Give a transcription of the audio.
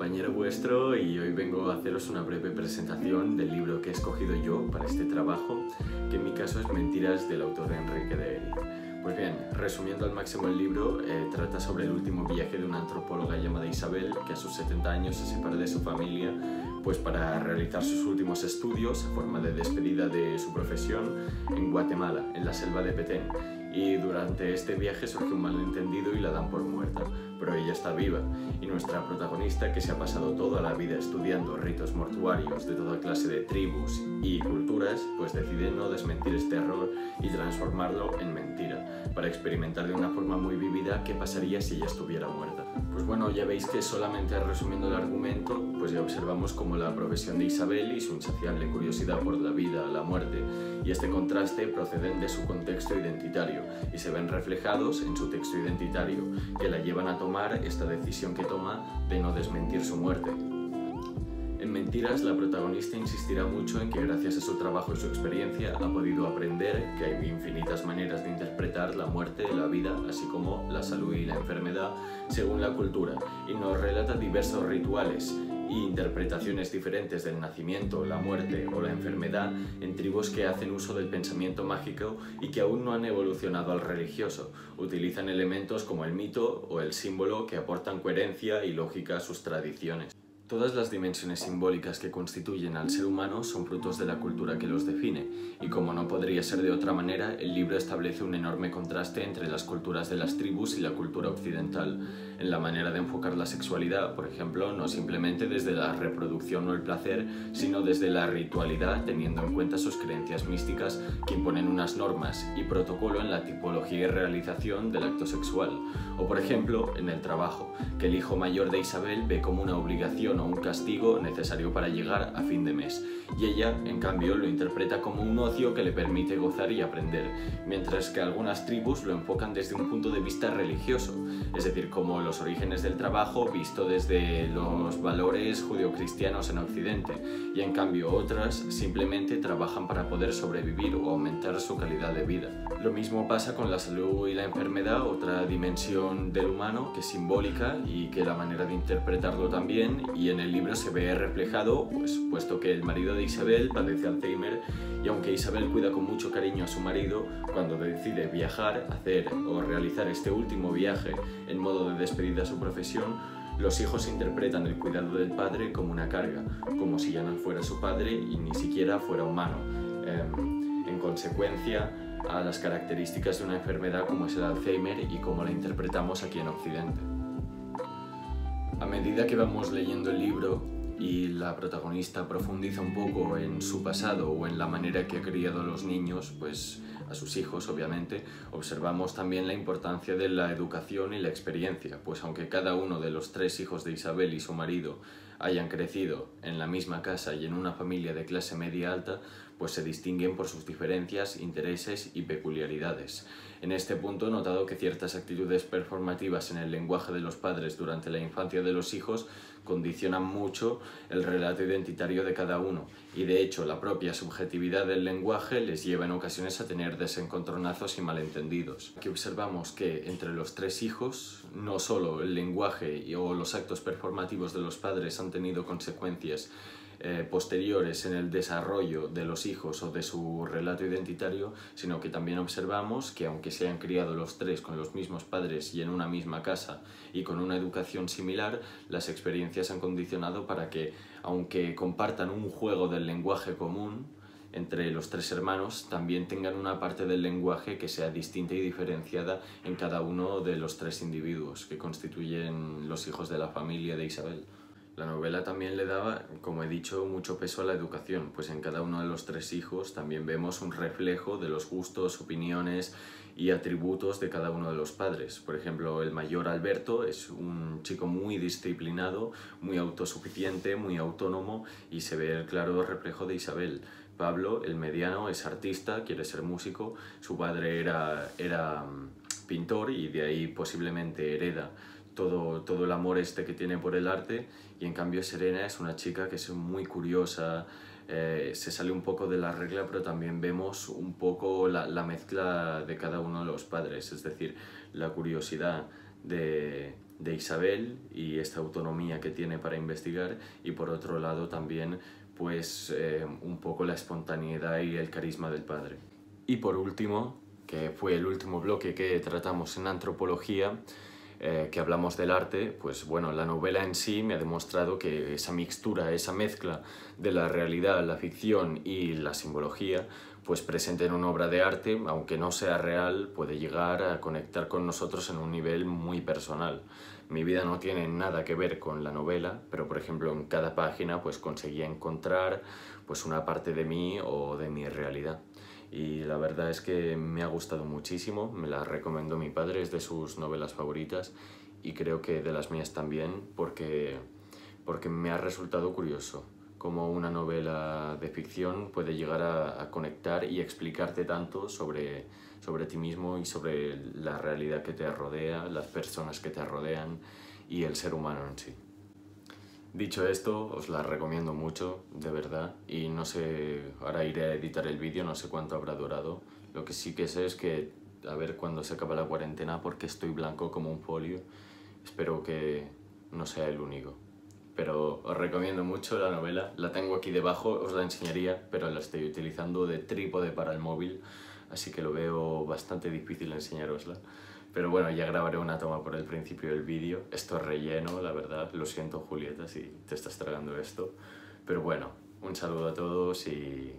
compañero vuestro y hoy vengo a haceros una breve presentación del libro que he escogido yo para este trabajo, que en mi caso es Mentiras, del autor Enrique de Eri. Pues bien, resumiendo al máximo el libro, trata sobre el último viaje de una antropóloga llamada Isabel, que a sus 70 años se separa de su familia pues para realizar sus últimos estudios a forma de despedida de su profesión en Guatemala, en la selva de Petén. Y durante este viaje surge un malentendido y la dan por muerta, pero ella está viva, y nuestra protagonista, que se ha pasado toda la vida estudiando ritos mortuarios de toda clase de tribus y culturas, pues decide no desmentir este error y transformarlo en mentira, para experimentar de una forma muy vívida qué pasaría si ella estuviera muerta. Pues bueno, ya veis que solamente resumiendo el argumento, pues ya observamos cómo la profesión de Isabel y su insaciable curiosidad por la vida, la muerte y este contraste proceden de su contexto identitario y se ven reflejados en su texto identitario, que la llevan a tomar esta decisión que toma de no desmentir su muerte. En Mentiras, la protagonista insistirá mucho en que gracias a su trabajo y su experiencia ha podido aprender que hay infinitas maneras de interpretar la muerte, la vida, así como la salud y la enfermedad según la cultura, y nos relata diversos rituales e interpretaciones diferentes del nacimiento, la muerte o la enfermedad en tribus que hacen uso del pensamiento mágico y que aún no han evolucionado al religioso. Utilizan elementos como el mito o el símbolo que aportan coherencia y lógica a sus tradiciones. Todas las dimensiones simbólicas que constituyen al ser humano son frutos de la cultura que los define, y como no podría ser de otra manera, el libro establece un enorme contraste entre las culturas de las tribus y la cultura occidental, en la manera de enfocar la sexualidad, por ejemplo, no simplemente desde la reproducción o el placer, sino desde la ritualidad, teniendo en cuenta sus creencias místicas que imponen unas normas y protocolo en la tipología y realización del acto sexual, o por ejemplo, en el trabajo, que el hijo mayor de Isabel ve como una obligación o un castigo necesario para llegar a fin de mes, y ella, en cambio, lo interpreta como un ocio que le permite gozar y aprender, mientras que algunas tribus lo enfocan desde un punto de vista religioso, es decir, como los orígenes del trabajo visto desde los valores judeocristianos en Occidente, y en cambio otras simplemente trabajan para poder sobrevivir o aumentar su calidad de vida. Lo mismo pasa con la salud y la enfermedad, otra dimensión del humano que es simbólica y que la manera de interpretarlo también, y en el libro se ve reflejado, puesto que el marido de Isabel padece Alzheimer, y aunque Isabel cuida con mucho cariño a su marido, cuando decide viajar, hacer o realizar este último viaje en modo de despedida a su profesión, los hijos interpretan el cuidado del padre como una carga, como si ya no fuera su padre y ni siquiera fuera humano, en consecuencia a las características de una enfermedad como es el Alzheimer y como la interpretamos aquí en Occidente. A medida que vamos leyendo el libro y la protagonista profundiza un poco en su pasado o en la manera que ha criado a los niños, pues a sus hijos obviamente, observamos también la importancia de la educación y la experiencia, pues aunque cada uno de los tres hijos de Isabel y su marido hayan crecido en la misma casa y en una familia de clase media alta, pues se distinguen por sus diferencias, intereses y peculiaridades. En este punto he notado que ciertas actitudes performativas en el lenguaje de los padres durante la infancia de los hijos condicionan mucho el relato identitario de cada uno, y de hecho la propia subjetividad del lenguaje les lleva en ocasiones a tener desencontronazos y malentendidos. Aquí observamos que entre los tres hijos no solo el lenguaje o los actos performativos de los padres han tenido consecuencias posteriores en el desarrollo de los hijos o de su relato identitario, sino que también observamos que aunque se hayan criado los tres con los mismos padres y en una misma casa y con una educación similar, las experiencias han condicionado para que, aunque compartan un juego del lenguaje común entre los tres hermanos, también tengan una parte del lenguaje que sea distinta y diferenciada en cada uno de los tres individuos que constituyen los hijos de la familia de Isabel. La novela también le daba, como he dicho, mucho peso a la educación, pues en cada uno de los tres hijos también vemos un reflejo de los gustos, opiniones y atributos de cada uno de los padres. Por ejemplo, el mayor Alberto es un chico muy disciplinado, muy autosuficiente, muy autónomo, y se ve el claro reflejo de Isabel. Pablo, el mediano, es artista, quiere ser músico, su padre era pintor y de ahí posiblemente hereda todo el amor que tiene por el arte, y en cambio Serena es una chica que es muy curiosa, se sale un poco de la regla, pero también vemos un poco la mezcla de cada uno de los padres, es decir, la curiosidad de de Isabel y esta autonomía que tiene para investigar, y por otro lado también pues un poco la espontaneidad y el carisma del padre. Y por último, que fue el último bloque que tratamos en antropología, que hablamos del arte, pues bueno, la novela en sí me ha demostrado que esa mixtura, esa mezcla de la realidad, la ficción y la simbología, pues presente en una obra de arte, aunque no sea real, puede llegar a conectar con nosotros en un nivel muy personal. Mi vida no tiene nada que ver con la novela, pero por ejemplo en cada página pues conseguía encontrar pues una parte de mí o de mi realidad. Y la verdad es que me ha gustado muchísimo, me la recomendó mi padre, es de sus novelas favoritas y creo que de las mías también, porque me ha resultado curioso cómo una novela de ficción puede llegar a conectar y explicarte tanto sobre ti mismo y sobre la realidad que te rodea, las personas que te rodean y el ser humano en sí. Dicho esto, os la recomiendo mucho, de verdad, y no sé, ahora iré a editar el vídeo, no sé cuánto habrá durado. Lo que sí que sé es que a ver cuándo se acaba la cuarentena, porque estoy blanco como un folio. Espero que no sea el único. Pero os recomiendo mucho la novela, la tengo aquí debajo, os la enseñaría, pero la estoy utilizando de trípode para el móvil, así que lo veo bastante difícil enseñarosla. Pero bueno, ya grabaré una toma por el principio del vídeo. Esto es relleno, la verdad. Lo siento, Julieta, si te estás tragando esto. Pero bueno, un saludo a todos y